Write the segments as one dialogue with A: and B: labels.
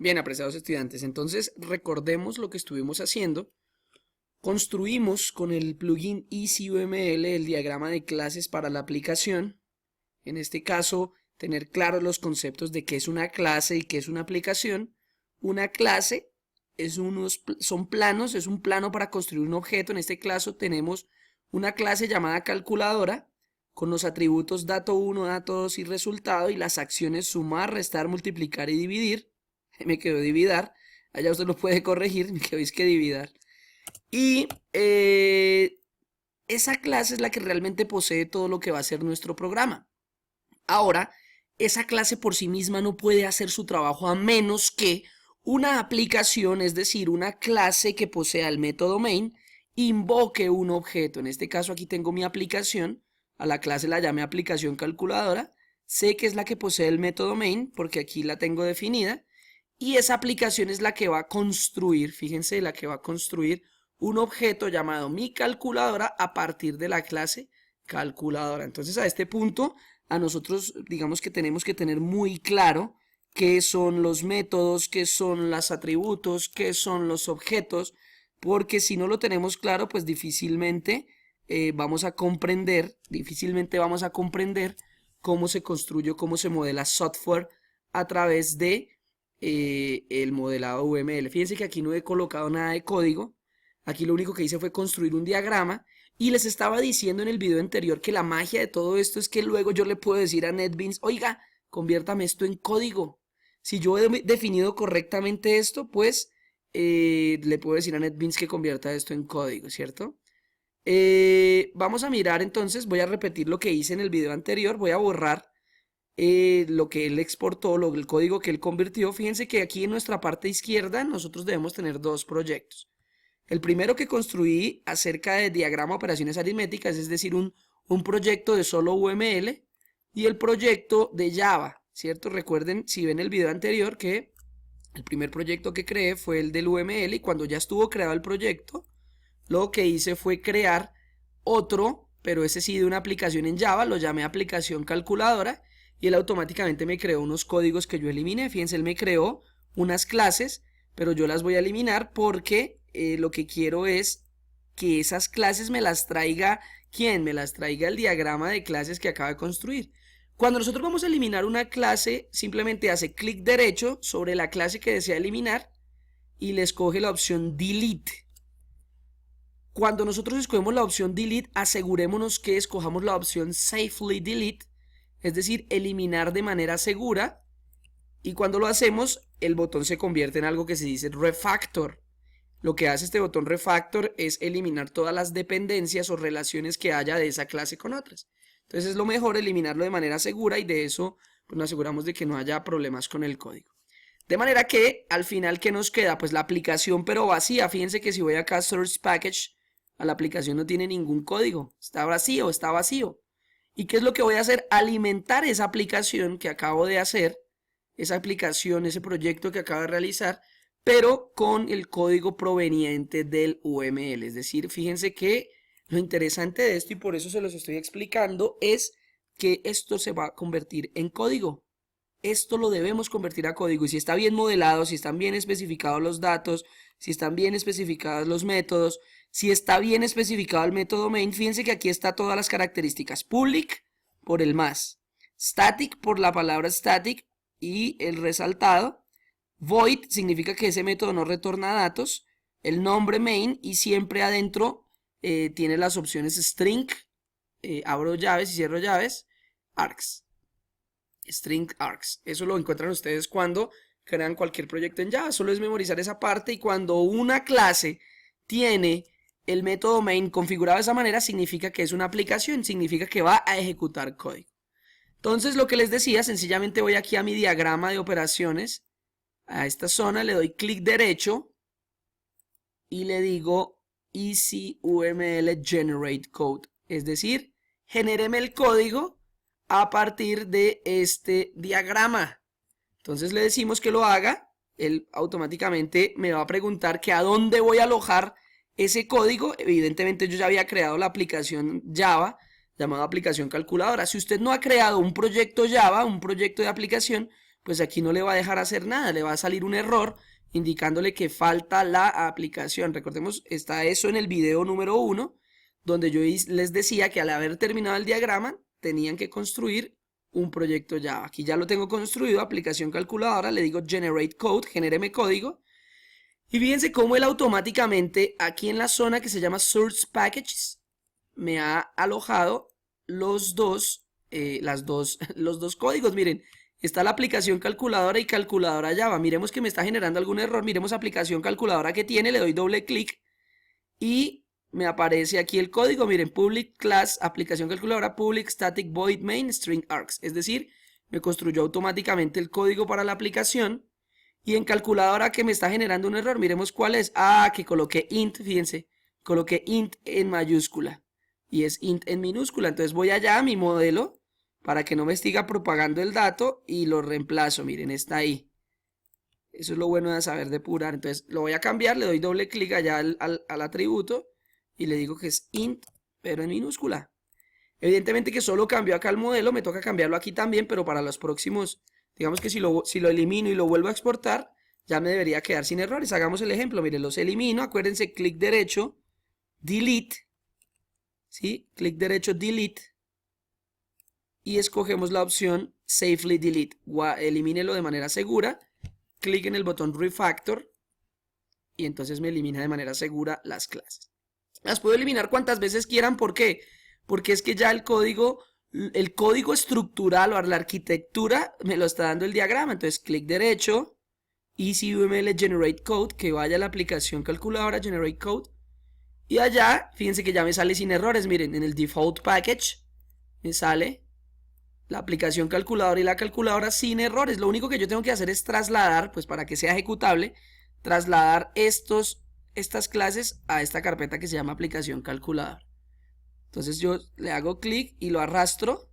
A: Bien, apreciados estudiantes, entonces recordemos lo que estuvimos haciendo. Construimos con el plugin EasyUML el diagrama de clases para la aplicación. En este caso, tener claros los conceptos de qué es una clase y qué es una aplicación. Una clase son planos, es un plano para construir un objeto. En este caso tenemos una clase llamada calculadora con los atributos dato1, dato2 y resultado, y las acciones sumar, restar, multiplicar y dividir. Me quedó dividar, allá usted lo puede corregir, me quedó que dividar. Y esa clase es la que realmente posee todo lo que va a ser nuestro programa. Ahora, esa clase por sí misma no puede hacer su trabajo a menos que una aplicación, es decir, una clase que posea el método main, invoque un objeto. En este caso aquí tengo mi aplicación, a la clase la llamé aplicación calculadora, sé que es la que posee el método main porque aquí la tengo definida, y esa aplicación es la que va a construir, fíjense, la que va a construir un objeto llamado mi calculadora a partir de la clase calculadora. Entonces a este punto a nosotros digamos que tenemos que tener muy claro qué son los métodos, qué son los atributos, qué son los objetos, porque si no lo tenemos claro pues difícilmente vamos a comprender cómo se construye, cómo se modela software a través de el modelado UML. Fíjense que aquí no he colocado nada de código, aquí lo único que hice fue construir un diagrama y les estaba diciendo en el video anterior que la magia de todo esto es que luego yo le puedo decir a NetBeans, oiga, conviértame esto en código. Si yo he definido correctamente esto, pues le puedo decir a NetBeans que convierta esto en código, ¿cierto? Vamos a mirar entonces, voy a repetir lo que hice en el video anterior, voy a borrar lo que él exportó, el código que él convirtió. Fíjense que aquí en nuestra parte izquierda nosotros debemos tener dos proyectos. El primero que construí acerca de diagrama de operaciones aritméticas, es decir, un proyecto de solo UML, y el proyecto de Java, ¿cierto? Recuerden, si ven el video anterior, que el primer proyecto que creé fue el del UML, y cuando ya estuvo creado el proyecto, lo que hice fue crear otro, pero ese sí de una aplicación en Java, lo llamé aplicación calculadora, y él automáticamente me creó unos códigos que yo eliminé. Fíjense, él me creó unas clases, pero yo las voy a eliminar porque lo que quiero es que esas clases me las traiga, ¿quién? Me las traiga el diagrama de clases que acaba de construir. Cuando nosotros vamos a eliminar una clase, simplemente hace clic derecho sobre la clase que desea eliminar y le escoge la opción Delete. Cuando nosotros escogemos la opción Delete, asegurémonos que escojamos la opción Safely Delete, es decir, eliminar de manera segura, y cuando lo hacemos, el botón se convierte en algo que se dice Refactor. Lo que hace este botón Refactor es eliminar todas las dependencias o relaciones que haya de esa clase con otras. Entonces es lo mejor eliminarlo de manera segura, y de eso pues, nos aseguramos de que no haya problemas con el código. De manera que al final, ¿qué nos queda? Pues la aplicación pero vacía. Fíjense que si voy acá a Source Package, a la aplicación no tiene ningún código. Está vacío, está vacío. ¿Y qué es lo que voy a hacer? Alimentar esa aplicación que acabo de hacer, esa aplicación, ese proyecto que acabo de realizar, pero con el código proveniente del UML. Es decir, fíjense que lo interesante de esto, y por eso se los estoy explicando, es que esto se va a convertir en código. Esto lo debemos convertir a código, y si está bien modelado, si están bien especificados los datos, si están bien especificados los métodos, si está bien especificado el método main, fíjense que aquí está todas las características. Public por el más, static por la palabra static y el resaltado, void significa que ese método no retorna datos, el nombre main, y siempre adentro tiene las opciones string, abro llaves y cierro llaves, args. String args. Eso lo encuentran ustedes cuando crean cualquier proyecto en Java. Solo es memorizar esa parte, y cuando una clase tiene el método main configurado de esa manera, significa que es una aplicación, significa que va a ejecutar código. Entonces, lo que les decía, sencillamente voy aquí a mi diagrama de operaciones, a esta zona, le doy clic derecho y le digo EasyUML Generate Code, es decir, genéreme el código a partir de este diagrama. Entonces le decimos que lo haga, él automáticamente me va a preguntar que a dónde voy a alojar ese código. Evidentemente yo ya había creado la aplicación Java llamada aplicación calculadora. Si usted no ha creado un proyecto Java, un proyecto de aplicación, pues aquí no le va a dejar hacer nada, le va a salir un error indicándole que falta la aplicación. Recordemos, está eso en el video número 1, donde yo les decía que al haber terminado el diagrama, tenían que construir un proyecto Java. Aquí ya lo tengo construido, aplicación calculadora, le digo generate code, genéreme código. Y fíjense cómo él automáticamente, aquí en la zona que se llama Source Packages, me ha alojado los dos códigos. Miren, está la aplicación calculadora y calculadora Java. Miremos que me está generando algún error. Miremos aplicación calculadora que tiene, le doy doble clic y me aparece aquí el código. Miren, public class, aplicación calculadora, public static void main string args. Es decir, me construyó automáticamente el código para la aplicación. Y en calculadora que me está generando un error, miremos cuál es. Ah, que coloqué int, fíjense, coloqué int en mayúscula y es int en minúscula. Entonces voy allá a mi modelo para que no me siga propagando el dato y lo reemplazo. Miren, está ahí. Eso es lo bueno de saber depurar. Entonces lo voy a cambiar, le doy doble clic allá al atributo y le digo que es int, pero en minúscula. Evidentemente que solo cambió acá el modelo, me toca cambiarlo aquí también, pero para los próximos... Digamos que si lo elimino y lo vuelvo a exportar, ya me debería quedar sin errores. Hagamos el ejemplo, miren, los elimino, acuérdense, clic derecho, delete, ¿sí? Clic derecho, delete, y escogemos la opción safely delete, elimínelo de manera segura, clic en el botón refactor, y entonces me elimina de manera segura las clases. Las puedo eliminar cuantas veces quieran, ¿por qué? Porque es que ya el código estructural o la arquitectura me lo está dando el diagrama. Entonces clic derecho, Easy UML Generate Code, que vaya a la aplicación calculadora Generate Code, y allá fíjense que ya me sale sin errores. Miren, en el Default Package me sale la aplicación calculadora y la calculadora sin errores. Lo único que yo tengo que hacer es trasladar, pues para que sea ejecutable, trasladar estas clases a esta carpeta que se llama aplicación calculadora. Entonces yo le hago clic y lo arrastro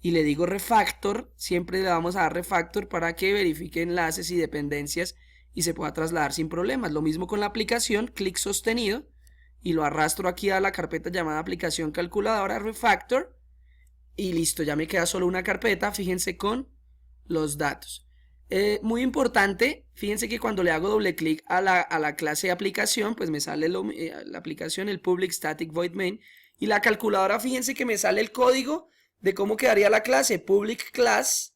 A: y le digo refactor. Siempre le vamos a dar refactor para que verifique enlaces y dependencias y se pueda trasladar sin problemas. Lo mismo con la aplicación, clic sostenido y lo arrastro aquí a la carpeta llamada aplicación calculadora refactor y listo, ya me queda solo una carpeta, fíjense, con los datos. Muy importante, fíjense que cuando le hago doble clic a la clase aplicación, pues me sale la aplicación, el public static void main. Y la calculadora, fíjense que me sale el código de cómo quedaría la clase. Public class,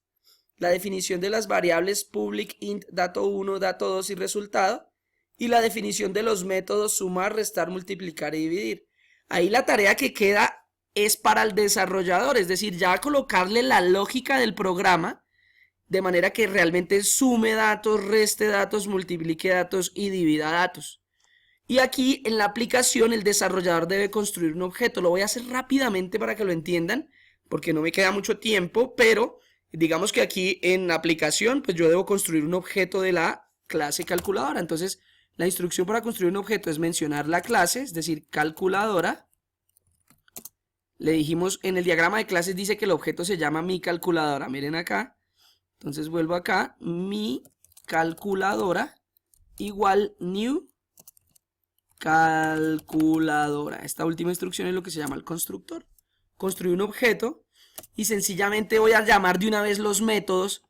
A: la definición de las variables public int, dato 1, dato 2 y resultado. Y la definición de los métodos sumar, restar, multiplicar y dividir. Ahí la tarea que queda es para el desarrollador, es decir, ya colocarle la lógica del programa de manera que realmente sume datos, reste datos, multiplique datos y divida datos. Y aquí en la aplicación el desarrollador debe construir un objeto. Lo voy a hacer rápidamente para que lo entiendan, porque no me queda mucho tiempo, pero digamos que aquí en la aplicación pues yo debo construir un objeto de la clase calculadora. Entonces la instrucción para construir un objeto es mencionar la clase, es decir, calculadora. Le dijimos en el diagrama de clases dice que el objeto se llama mi calculadora. Miren acá. Entonces vuelvo acá, mi calculadora igual new calculadora. Esta última instrucción es lo que se llama el constructor. Construir un objeto y sencillamente voy a llamar de una vez los métodos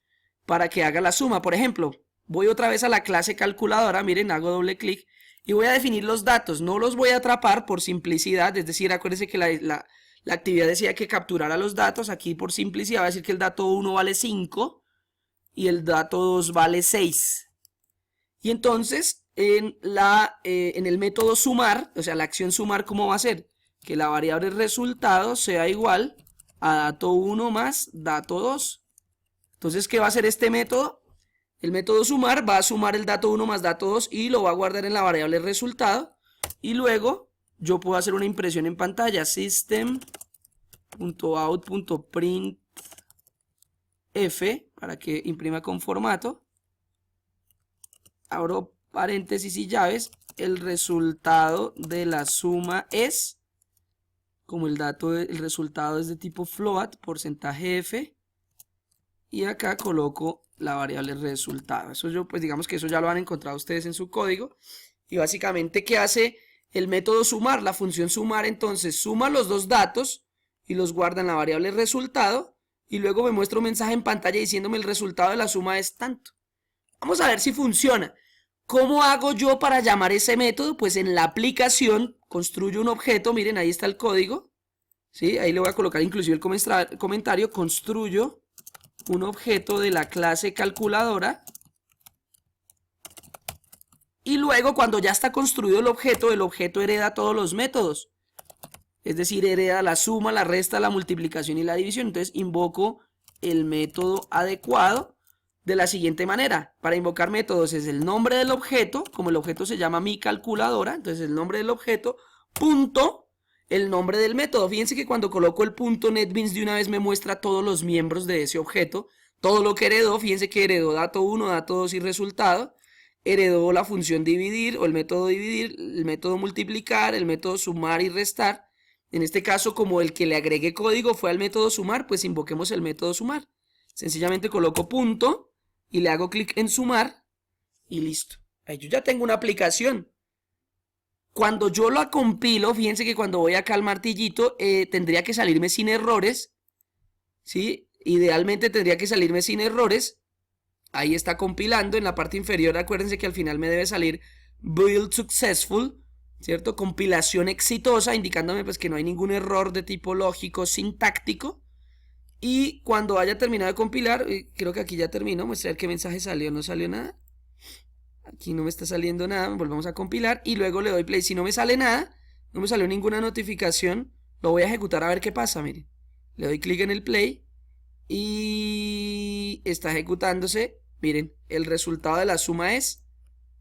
A: para que haga la suma. Por ejemplo, voy otra vez a la clase calculadora, miren, hago doble clic y voy a definir los datos. No los voy a atrapar por simplicidad, es decir, acuérdense que la actividad decía que capturara los datos. Aquí por simplicidad va a decir que el dato 1 vale 5 y el dato 2 vale 6. Y entonces en el método sumar, o sea, la acción sumar, ¿cómo va a ser? Que la variable resultado sea igual a dato 1 más dato 2. Entonces, ¿qué va a hacer este método? El método sumar va a sumar el dato 1 más dato 2 y lo va a guardar en la variable resultado. Y luego yo puedo hacer una impresión en pantalla, system.out.printf, para que imprima con formato. Abro paréntesis y llaves, el resultado de la suma es, como el resultado es de tipo float, porcentaje f, y acá coloco la variable resultado. Eso yo, pues digamos que eso ya lo han encontrado ustedes en su código. Y básicamente, ¿qué hace el método sumar? La función sumar entonces suma los dos datos y los guarda en la variable resultado, y luego me muestra un mensaje en pantalla diciéndome el resultado de la suma es tanto. Vamos a ver si funciona. ¿Cómo hago yo para llamar ese método? Pues en la aplicación construyo un objeto, miren, ahí está el código, ¿sí? Ahí le voy a colocar inclusive el comentario, construyo un objeto de la clase calculadora. Y luego cuando ya está construido el objeto hereda todos los métodos. Es decir, hereda la suma, la resta, la multiplicación y la división. Entonces invoco el método adecuado de la siguiente manera. Para invocar métodos es el nombre del objeto, como el objeto se llama mi calculadora, entonces el nombre del objeto, punto, el nombre del método. Fíjense que cuando coloco el punto, NetBeans de una vez me muestra todos los miembros de ese objeto, todo lo que heredó. Fíjense que heredó dato 1, dato 2 y resultado. Heredó la función dividir o el método dividir, el método multiplicar, el método sumar y restar. En este caso, como el que le agregué código fue al método sumar, pues invoquemos el método sumar. Sencillamente coloco punto y le hago clic en sumar y listo. Ahí yo ya tengo una aplicación. Cuando yo la compilo, fíjense que cuando voy acá al martillito, tendría que salirme sin errores, ¿sí? Idealmente tendría que salirme sin errores. Ahí está compilando, en la parte inferior acuérdense que al final me debe salir Build Successful, ¿cierto? Compilación exitosa, indicándome pues que no hay ningún error de tipo lógico, sintáctico. Y cuando haya terminado de compilar, creo que aquí ya terminó, muestra qué mensaje salió, no salió nada. Aquí no me está saliendo nada, volvemos a compilar y luego le doy play. Si no me sale nada, no me salió ninguna notificación, lo voy a ejecutar a ver qué pasa, miren. Le doy clic en el play y está ejecutándose. Miren, el resultado de la suma es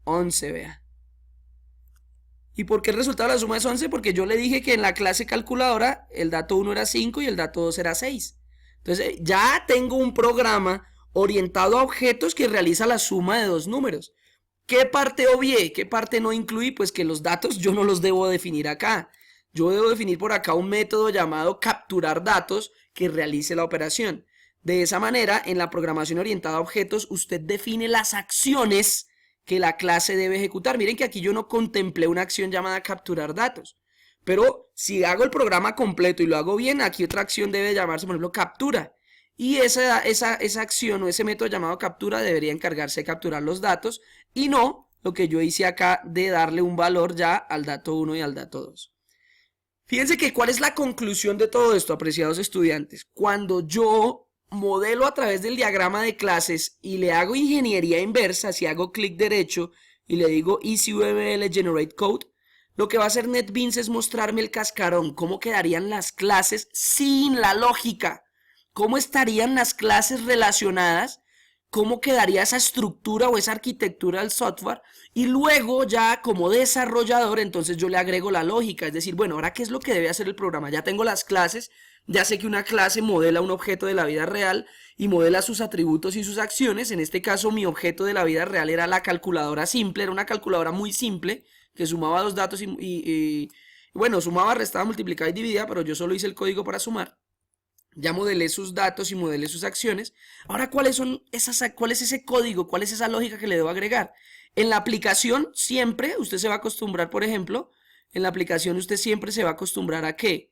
A: 11, vea. ¿Y por qué el resultado de la suma es 11? Porque yo le dije que en la clase calculadora el dato 1 era 5 y el dato 2 era 6. Entonces ya tengo un programa orientado a objetos que realiza la suma de dos números. ¿Qué parte obvié? ¿Qué parte no incluí? Pues que los datos yo no los debo definir acá. Yo debo definir por acá un método llamado capturar datos que realice la operación. De esa manera, en la programación orientada a objetos, usted define las acciones que la clase debe ejecutar. Miren que aquí yo no contemplé una acción llamada capturar datos. Pero si hago el programa completo y lo hago bien, aquí otra acción debe llamarse, por ejemplo, captura. Y esa acción o ese método llamado captura debería encargarse de capturar los datos y no lo que yo hice acá de darle un valor ya al dato 1 y al dato 2. Fíjense que cuál es la conclusión de todo esto, apreciados estudiantes. Cuando yo modelo a través del diagrama de clases y le hago ingeniería inversa, si hago clic derecho y le digo Easy UML Generate Code, lo que va a hacer NetBeans es mostrarme el cascarón, cómo quedarían las clases sin la lógica, cómo estarían las clases relacionadas, cómo quedaría esa estructura o esa arquitectura del software, y luego ya como desarrollador entonces yo le agrego la lógica, es decir, bueno, ahora qué es lo que debe hacer el programa. Ya tengo las clases, ya sé que una clase modela un objeto de la vida real y modela sus atributos y sus acciones. En este caso mi objeto de la vida real era la calculadora simple, era una calculadora muy simple que sumaba dos datos y bueno, sumaba, restaba, multiplicaba y dividía, pero yo solo hice el código para sumar. Ya modelé sus datos y modelé sus acciones. Ahora, ¿cuál es ese código? ¿Cuál es esa lógica que le debo agregar? En la aplicación siempre usted se va a acostumbrar, por ejemplo, en la aplicación usted siempre se va a acostumbrar a que,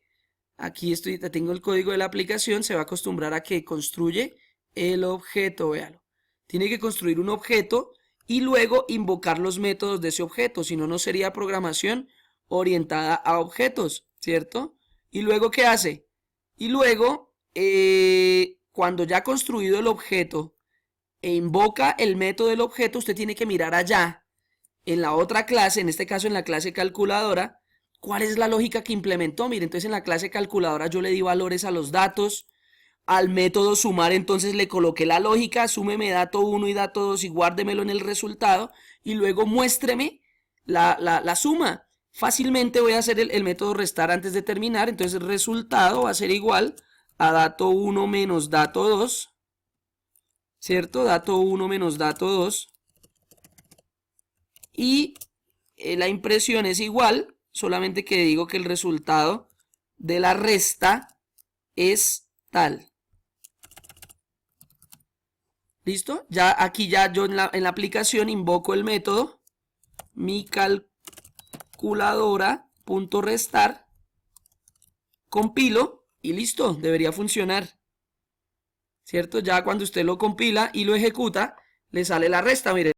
A: aquí tengo el código de la aplicación, se va a acostumbrar a que construye el objeto, véalo. Tiene que construir un objeto y luego invocar los métodos de ese objeto, si no, no sería programación orientada a objetos, ¿cierto? Y luego, ¿qué hace? Y luego, cuando ya ha construido el objeto e invoca el método del objeto, usted tiene que mirar allá, en la otra clase, en este caso en la clase calculadora, cuál es la lógica que implementó. Mire, entonces en la clase calculadora yo le di valores a los datos, al método sumar entonces le coloqué la lógica, súmeme dato 1 y dato 2 y guárdemelo en el resultado, y luego muéstreme la suma. Fácilmente voy a hacer el método restar antes de terminar, entonces el resultado va a ser igual a dato 1 menos dato 2, ¿cierto? Dato 1 menos dato 2. Y la impresión es igual, solamente que digo que el resultado de la resta es tal. ¿Listo? Ya aquí ya yo en la aplicación invoco el método mi calculadora.restar, compilo y listo, debería funcionar. ¿cierto? Ya cuando usted lo compila y lo ejecuta, le sale la resta, mire.